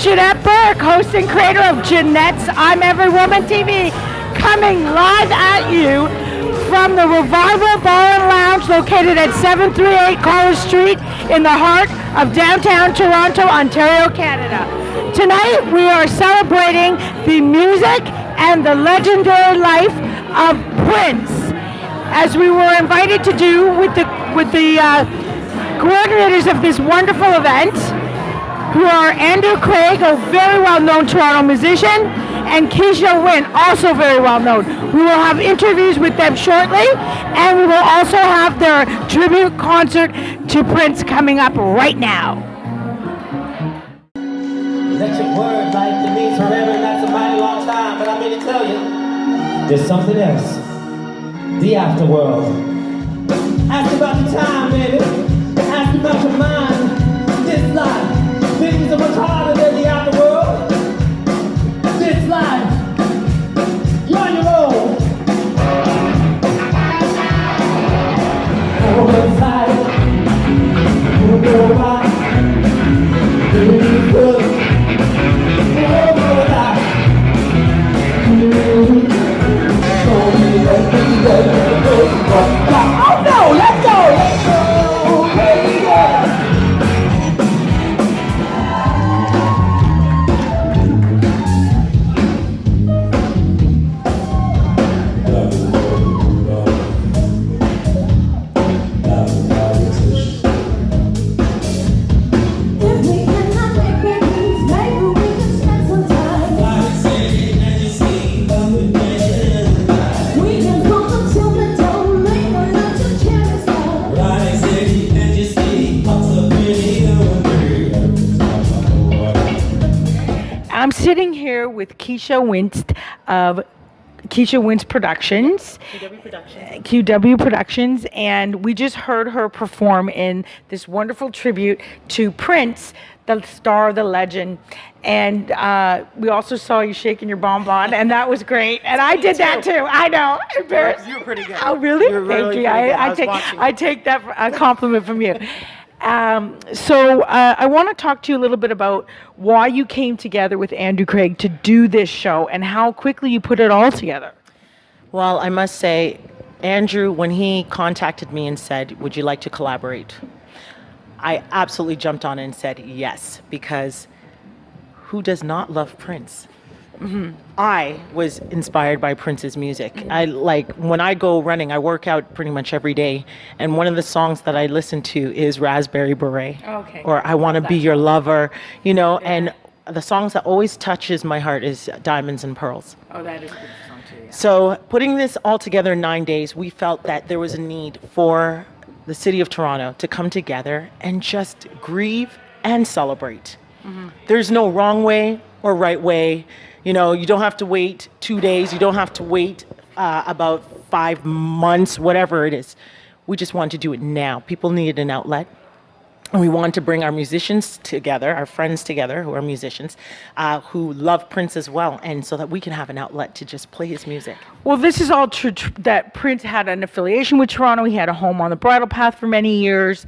Janette Burke, host and creator of Janette's I'm Every Woman TV, coming live at you from the Revival Bar and Lounge located at 738 College Street in the heart of downtown Toronto, Ontario, Canada. Tonight we are celebrating the music and the legendary life of Prince, as we were invited to do with the coordinators of this wonderful event, who are Andrew Craig, a very well-known Toronto musician, and Quisha Wint, also very well-known. We will have interviews with them shortly, and we will also have their tribute concert to Prince coming up right now. Electric word, life that means forever, and that's a mighty long time, but I'm here to tell you, there's something else. The afterworld. Ask about the time, baby. Ask about your mind. This life. Things are much harder than the afterworld. This life, you're on your own. One side, you'll go by. Really good. Oh, life. Oh no, let's go, let's go, baby. I'm sitting here with Quisha Wint of Quisha Wint Productions. QW Productions, and we just heard her perform in this wonderful tribute to Prince, the star, the legend. And we also saw you shaking your bonbon, and that was great. And I did that too. I know. Embarrassed. You were pretty good. Oh, really? Thank you. I take that for a compliment from you. So I want to talk to you a little bit about why you came together with Andrew Craig to do this show and how quickly you put it all together. Well, I must say, Andrew, when he contacted me and said, would you like to collaborate? I absolutely jumped on it and said yes, because who does not love Prince? Mm-hmm. I was inspired by Prince's music. Mm-hmm. When I go running, I work out pretty much every day. And one of the songs that I listen to is Raspberry Beret. Okay. Or I Want to Be Your Lover, and the songs that always touches my heart is Diamonds and Pearls. Oh, that is a good song too, yeah. So putting this all together in 9 days, we felt that there was a need for the city of Toronto to come together and just grieve and celebrate. Mm-hmm. There's no wrong way or right way. You don't have to wait 2 days. You don't have to wait about 5 months, whatever it is. We just want to do it now. People needed an outlet. And we want to bring our musicians together, our friends together who are musicians, who love Prince as well, and so that we can have an outlet to just play his music. Well, this is all true, that Prince had an affiliation with Toronto. He had a home on the Bridle Path for many years.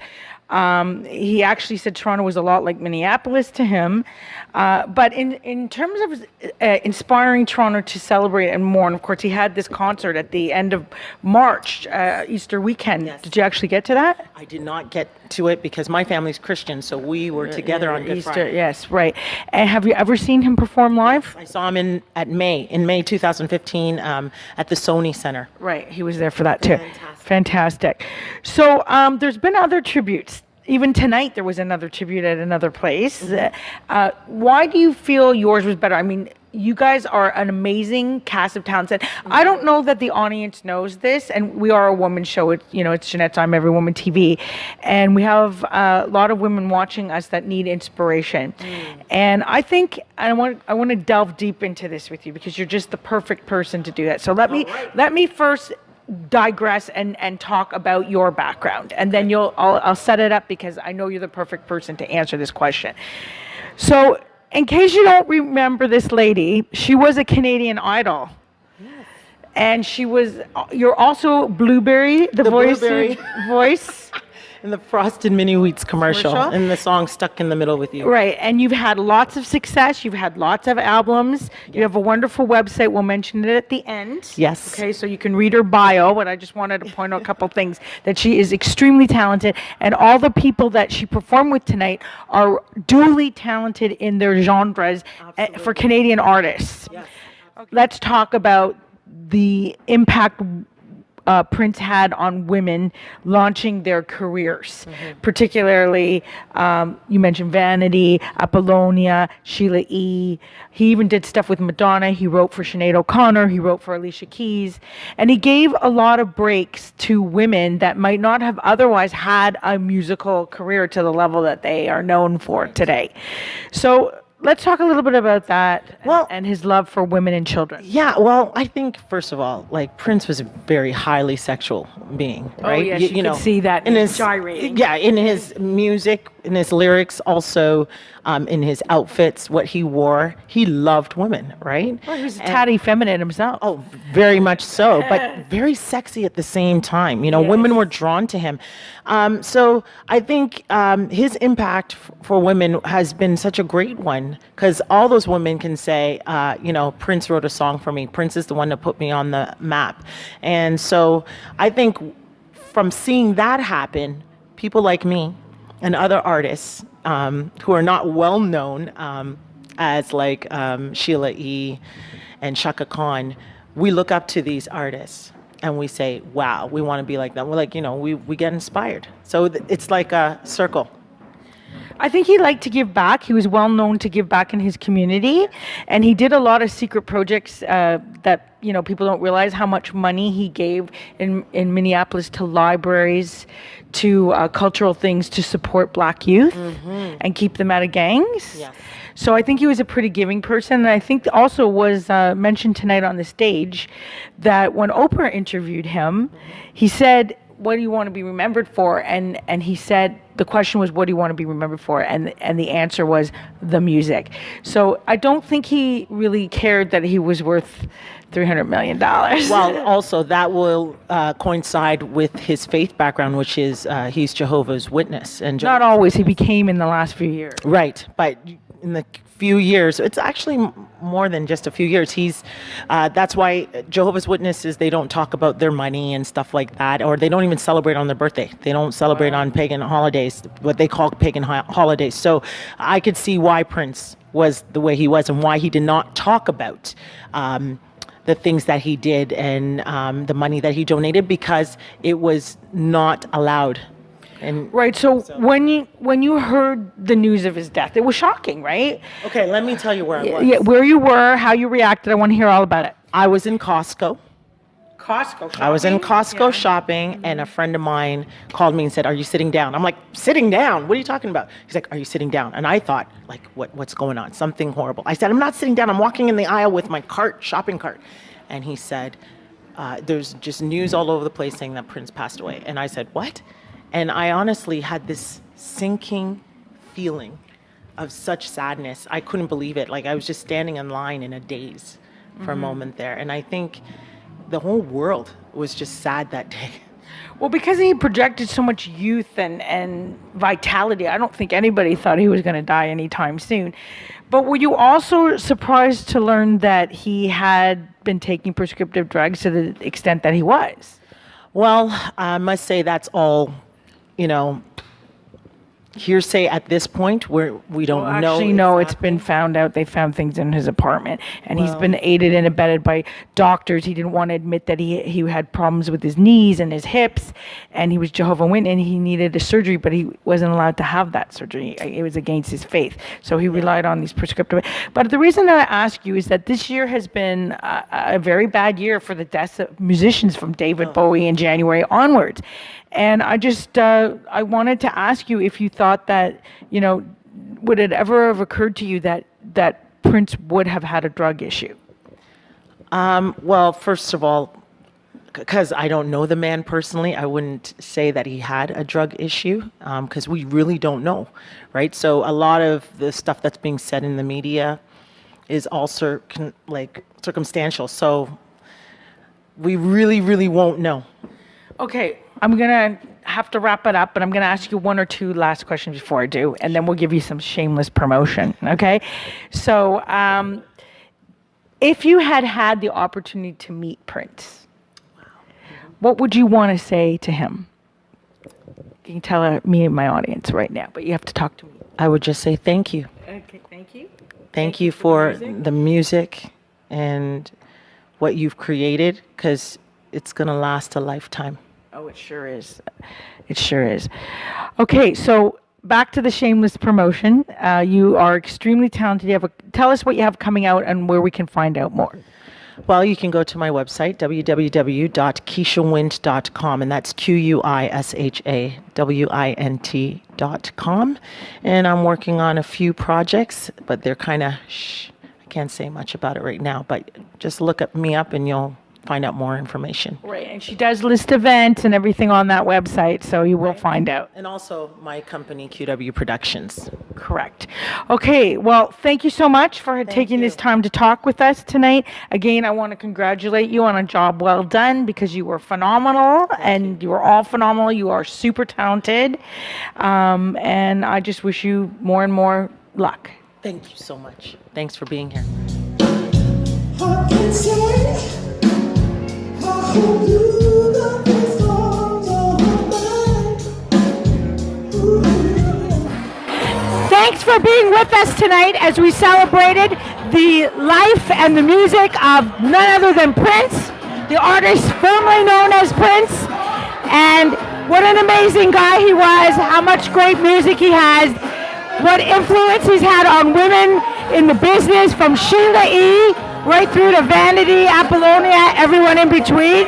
He actually said Toronto was a lot like Minneapolis to him. But in terms of inspiring Toronto to celebrate and mourn, of course, he had this concert at the end of March, Easter weekend. Yes. Did you actually get to that? I did not get to it because my family's Christian, so we were together on Good Easter, Friday. Yes, right. And have you ever seen him perform live? I saw him in May 2015 at the Sony Center. Right, he was there for that too. Fantastic. So there's been other tributes. Even tonight there was another tribute at another place. Mm-hmm. Why do you feel yours was better? I mean, you guys are an amazing cast of talents. And I don't know that the audience knows this, and we are a woman show. It's Janette's I'm Every Woman TV, and we have a lot of women watching us that need inspiration. And I think I want to delve deep into this with you because you're just the perfect person to do that. So let me first digress and talk about your background, and then I'll set it up because I know you're the perfect person to answer this question. So, in case you don't remember this lady, she was a Canadian Idol. Yes. And you're also Blueberry, the voice. in the Frosted Mini Wheats commercial, Commercial? and the song Stuck in the Middle with You. Right, and you've had lots of success. You've had lots of albums. You have a wonderful website. We'll mention it at the end. Yes. Okay, so you can read her bio, but I just wanted to point out a couple things that she is extremely talented, and all the people that she performed with tonight are duly talented in their genres for Canadian artists. Yes. Let's talk about the impact Prince had on women launching their careers, particularly you mentioned Vanity, Apollonia, Sheila E. He even did stuff with Madonna. He wrote for Sinead O'Connor. He wrote for Alicia Keys. And he gave a lot of breaks to women that might not have otherwise had a musical career to the level that they are known for today. So let's talk a little bit about that and his love for women and children. Yeah, well, I think first of all, like Prince was a very highly sexual being, right? yes, you could see that in his gyrating. Yeah, in his music, in his lyrics, also in his outfits, what he wore. He loved women, right? Well, he was a tatty feminine himself. Oh, very much so, but very sexy at the same time. Women were drawn to him. So I think his impact for women has been such a great one, because all those women can say, Prince wrote a song for me. Prince is the one that put me on the map. And so I think from seeing that happen, people like me and other artists who are not well known as like Sheila E. and Shaka Khan, we look up to these artists and we say, wow, we want to be like them. We're like, we get inspired. So it's like a circle. I think he liked to give back. He was well known to give back in his community, and he did a lot of secret projects that people don't realize how much money he gave in Minneapolis to libraries, to cultural things to support Black youth and keep them out of gangs. Yes. So I think he was a pretty giving person, and I think also was mentioned tonight on the stage that when Oprah interviewed him, he said, "What do you want to be remembered for?" And he said, the question was, what do you want to be remembered for? And the answer was the music. So I don't think he really cared that he was worth $300 million. Well, also that will coincide with his faith background, which is he's Jehovah's Witness. And Not always. He became in the last few years. Right, but in the few years, it's actually more than just a few years. He's that's why Jehovah's Witnesses, they don't talk about their money and stuff like that, or they don't even celebrate on their birthday. They don't celebrate on pagan holidays, what they call pagan holidays. So I could see why Prince was the way he was and why he did not talk about the things that he did and the money that he donated, because it was not allowed. And Right. So when you heard the news of his death, it was shocking, right? okay, let me tell you where I was. Yeah, where you were, how you reacted. I want to hear all about it. I was in Costco. Costco. I was in Costco shopping, and a friend of mine called me and said, "Are you sitting down?" I'm like, "Sitting down? What are you talking about?" He's like, "Are you sitting down?" And I thought, like, what's going on? Something horrible. I said, "I'm not sitting down. I'm walking in the aisle with my shopping cart." And he said, "There's just news all over the place saying that Prince passed away." And I said, "What?" And I honestly had this sinking feeling of such sadness. I couldn't believe it. Like, I was just standing in line in a daze for a moment there. And I think the whole world was just sad that day. Well, because he projected so much youth and vitality, I don't think anybody thought he was going to die anytime soon. But were you also surprised to learn that he had been taking prescriptive drugs to the extent that he was? Well, I must say that's all, hearsay at this point, where we don't know. Actually, no, it's been found out. They found things in his apartment, and he's been aided and abetted by doctors. He didn't want to admit that he had problems with his knees and his hips, and he was Jehovah Wint, and he needed a surgery, but he wasn't allowed to have that surgery. It was against his faith, so he relied on these prescriptive. But the reason that I ask you is that this year has been a very bad year for the deaths of musicians from David Bowie in January onwards. And I just, I wanted to ask you if you thought that, would it ever have occurred to you that Prince would have had a drug issue? Well, first of all, because I don't know the man personally, I wouldn't say that he had a drug issue, because we really don't know, right? So a lot of the stuff that's being said in the media is all circumstantial. So we really, really won't know. Okay, I'm going to have to wrap it up, but I'm going to ask you one or two last questions before I do, and then we'll give you some shameless promotion, okay? So if you had the opportunity to meet Prince, what would you want to say to him? You can tell me and my audience right now, but you have to talk to me. I would just say thank you. Okay, thank you. Thank you for the music and what you've created, because it's going to last a lifetime. Oh, it sure is. It sure is. Okay, so back to the shameless promotion. You are extremely talented. Tell us what you have coming out and where we can find out more. Well, you can go to my website, www.quishawint.com, and that's QuishaWint.com. And I'm working on a few projects, but they're kind of, I can't say much about it right now, but just look me up and you'll find out more information. Right, and she does list events and everything on that website, so you will find out. And also my company, QW Productions. Correct. Okay, well, thank you so much for taking this time to talk with us tonight. Again, I want to congratulate you on a job well done, because you were phenomenal, and you were all phenomenal. You are super talented, and I just wish you more and more luck. Thank you so much. Thanks for being here. I can say I hope you got this songs on my mind. Thanks for being with us tonight as we celebrated the life and the music of none other than Prince, the artist formerly known as Prince, and what an amazing guy he was, how much great music he has, what influence he's had on women in the business, from Sheila E. right through to Vanity, Apollonia, everyone in between.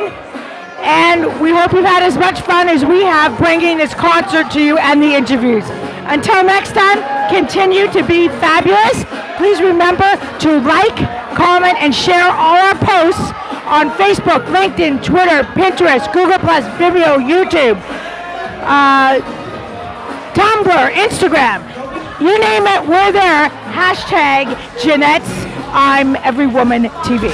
And we hope you've had as much fun as we have bringing this concert to you and the interviews. Until next time, continue to be fabulous. Please remember to like, comment, and share all our posts on Facebook, LinkedIn, Twitter, Pinterest, Google+, Vimeo, YouTube, Tumblr, Instagram. You name it, we're there. # Janette's I'm Every Woman TV.